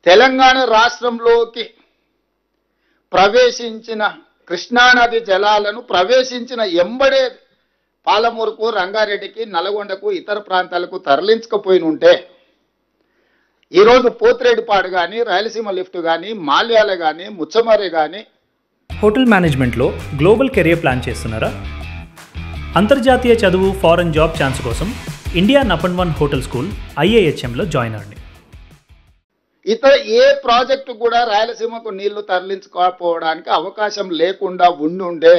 తెలంగాణ రాష్ట్రంలోకి ప్రవేశించిన కృష్ణానది జలాలను ప్రవేశించిన ఎంబడే పాలమూరుకు, రంగారెడ్డికి, నల్గొండకు, ఇతర ప్రాంతాలకు తరలించకపోయిన ఉంటే ఈరోజు పోతిరెడ్డిపాడు కానీ, రాయలసీమ లిఫ్ట్ కానీ, మాల్యాల కానీ, ముచ్చమర్రి కానీ. హోటల్ మేనేజ్మెంట్లో గ్లోబల్ కెరియర్ ప్లాన్ చేస్తున్నారా? అంతర్జాతీయ చదువు, ఫారెన్ జాబ్ ఛాన్స్ కోసం ఇండియా నంబర్ 1 హోటల్ స్కూల్ IIHMలో జాయిన్ అవ్వండి. ఇతర ఏ ప్రాజెక్టు కూడా రాయలసీమకు నీళ్లు తరలించుకోకపోవడానికి అవకాశం లేకుండా ఉండుండే.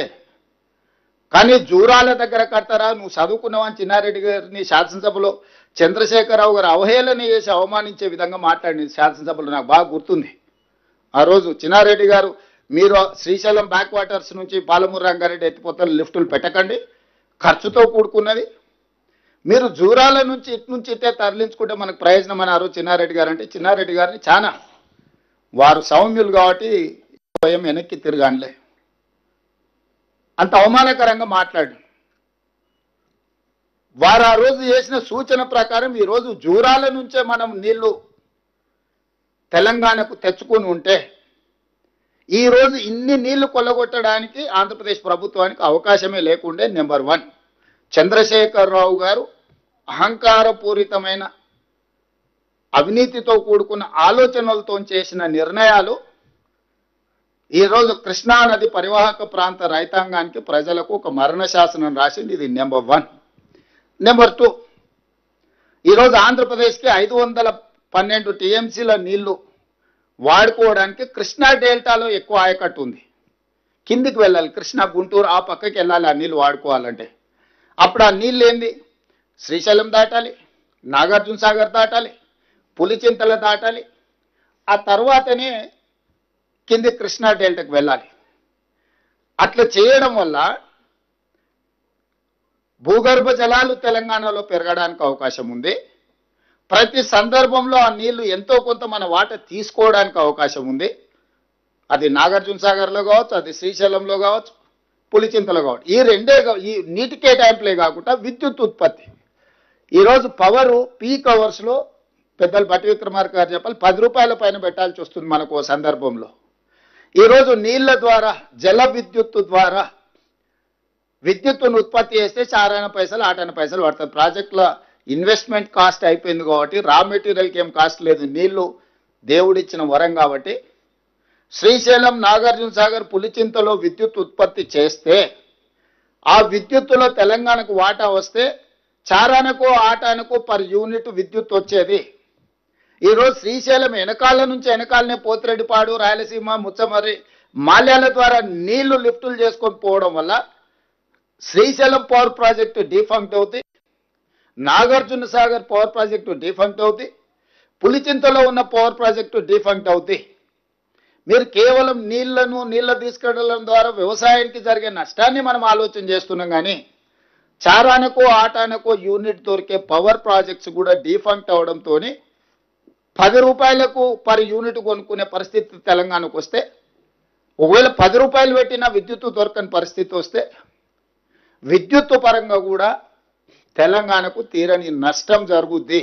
కానీ జూరాల దగ్గర కడతారా, నువ్వు చదువుకున్నావని చిన్నారెడ్డి గారిని శాసనసభలో చంద్రశేఖరరావు గారు అవహేళన చేసి అవమానించే విధంగా మాట్లాడింది శాసనసభలో. నాకు బాగా గుర్తుంది. ఆ రోజు చిన్నారెడ్డి గారు, మీరు శ్రీశైలం బ్యాక్ వాటర్స్ నుంచి పాలమూరు, రంగారెడ్డి ఎత్తిపోతలు లిఫ్టులు పెట్టకండి, ఖర్చుతో కూడుకున్నది. మీరు జూరాల నుంచి ఇటు నుంచి ఇట్టే తరలించుకుంటే మనకు ప్రయోజనం అని ఆ రోజు చిన్నారెడ్డి గారు అంటే, చిన్నారెడ్డి గారిని చాలా వారు సౌమ్యులు కాబట్టి స్వయం వెనక్కి తిరగానులే, అంత అవమానకరంగా మాట్లాడు. వారు ఆ రోజు చేసిన సూచన ప్రకారం ఈరోజు జూరాల నుంచే మనం నీళ్లు తెలంగాణకు తెచ్చుకుని ఉంటే ఈరోజు ఇన్ని నీళ్లు కొల్లగొట్టడానికి ఆంధ్రప్రదేశ్ ప్రభుత్వానికి అవకాశమే లేకుండే. నెంబర్ 1, చంద్రశేఖరరావు గారు అహంకారపూరితమైన అవినీతితో కూడుకున్న ఆలోచనలతో చేసిన నిర్ణయాలు ఈరోజు కృష్ణానది పరివాహక ప్రాంత రైతాంగానికి, ప్రజలకు ఒక మరణ శాసనం రాసింది. ఇది నెంబర్ 1. నెంబర్ 2, ఈరోజు ఆంధ్రప్రదేశ్కి 512 TMCల నీళ్లు వాడుకోవడానికి కృష్ణా డెల్టాలో ఎక్కువ ఆయకట్టు ఉంది. కిందికి వెళ్ళాలి, కృష్ణా, గుంటూరు ఆ పక్కకి వెళ్ళాలి ఆ నీళ్ళు వాడుకోవాలంటే. అప్పుడు ఆ నీళ్ళు ఏంది, శ్రీశైలం దాటాలి, నాగార్జున సాగర్ దాటాలి, పులిచింతల దాటాలి, ఆ తర్వాతనే కింది కృష్ణా డెల్టాకు వెళ్ళాలి. అట్లా చేయడం వల్ల భూగర్భ జలాలు తెలంగాణలో పెరగడానికి అవకాశం ఉంది. ప్రతి సందర్భంలో ఆ నీళ్లు ఎంతో కొంత మన వాట తీసుకోవడానికి అవకాశం ఉంది. అది నాగార్జున సాగర్లో కావచ్చు, అది శ్రీశైలంలో కావచ్చు, పులిచింతలో కావచ్చు. ఈ రెండే, ఈ నీటి కేటాయింపులే కాకుండా విద్యుత్ ఉత్పత్తి. ఈరోజు పవరు పీక్ అవర్స్లో పెద్దలు భట్టి విక్రమార్క గారు చెప్పాలి, 10 రూపాయల పైన పెట్టాల్సి వస్తుంది మనకు ఓ సందర్భంలో. ఈరోజు నీళ్ల ద్వారా, జల విద్యుత్తు ద్వారా విద్యుత్తును ఉత్పత్తి చేస్తే 4 పైసలు 8 పైసలు పడుతుంది. ప్రాజెక్టుల ఇన్వెస్ట్మెంట్ కాస్ట్ అయిపోయింది కాబట్టి రా మెటీరియల్కి ఏం కాస్ట్ లేదు. నీళ్లు దేవుడిచ్చిన వరం కాబట్టి శ్రీశైలం, నాగార్జున సాగర్, పులిచింతలో విద్యుత్ ఉత్పత్తి చేస్తే ఆ విద్యుత్తులో తెలంగాణకు వాటా వస్తే 4 8 పర్ యూనిట్ విద్యుత్ వచ్చేది. ఈరోజు శ్రీశైలం వెనకాలనే పోతిరెడ్డిపాడు, రాయలసీమ, ముచ్చమర్రి, మాల్యాల ద్వారా నీళ్లు లిఫ్టులు చేసుకొని పోవడం వల్ల శ్రీశైలం పవర్ ప్రాజెక్టు డిఫంక్ట్ అవుతుంది, Nagarjuna Sagar power project defunct అవుతుంది, పులిచింతలో ఉన్న పవర్ ప్రాజెక్టు డిఫంక్ట్ అవుతుంది. మీరు కేవలం నీళ్ల తీసుకెళ్లడం ద్వారా వ్యవసాయానికి జరిగే నష్టాన్ని మనం ఆలోచన చేస్తున్నాం. కానీ 4 8 యూనిట్ దొరికే పవర్ ప్రాజెక్ట్స్ కూడా డిఫంక్ట్ అవడంతో 10 రూపాయలకు పర్ యూనిట్ కొనుక్కునే పరిస్థితి తెలంగాణకు వస్తే, ఒకవేళ 10 రూపాయలు పెట్టినా విద్యుత్తు దొరకని పరిస్థితి వస్తే విద్యుత్తు పరంగా కూడా తెలంగాణకు తీరని నష్టం జరుగుద్ది.